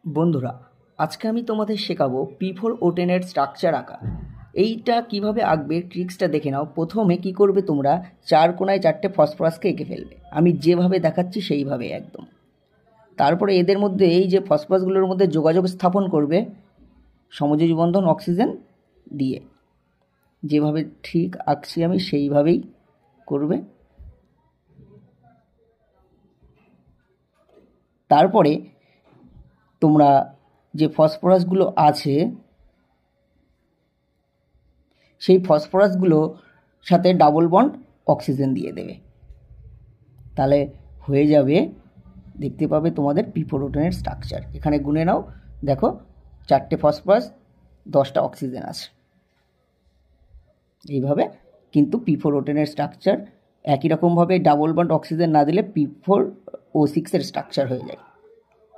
বন্ধুরা, আজকে আমি তোমাদের শেখাবো P4O10 এর স্ট্রাকচার আঁকা। এইটা কিভাবে আঁকবে ট্রিক্সটা দেখে নাও। প্রথমে কি করবে, তোমরা চার কোণায় চারটে ফসফরাসকে এঁকে ফেলবে, আমি যেভাবে দেখাচ্ছি সেইভাবে একদম। তারপরে এদের মধ্যে এই যে ফসফরাসগুলোর মধ্যে যোগাযোগ স্থাপন করবে সমযোজী বন্ধন অক্সিজেন দিয়ে। যেভাবে ঠিক আঁকছি আমি সেইভাবেই করবে। তারপরে তোমরা যে ফসফরাসগুলো আছে সেই ফসফরাসগুলোর সাথে ডাবল বন্ড অক্সিজেন দিয়ে দেবে, তাহলে হয়ে যাবে। দেখতে পাবে তোমাদের P4O10 এর স্ট্রাকচার। এখানে গুনে নাও, দেখো 4টে ফসফরাস 10টা অক্সিজেন আছে। এইভাবে কিন্তু P4O10 এর স্ট্রাকচার। একই রকমভাবে ডাবল বন্ড অক্সিজেন না দিলে P4O6 এর স্ট্রাকচার হয়ে যায়।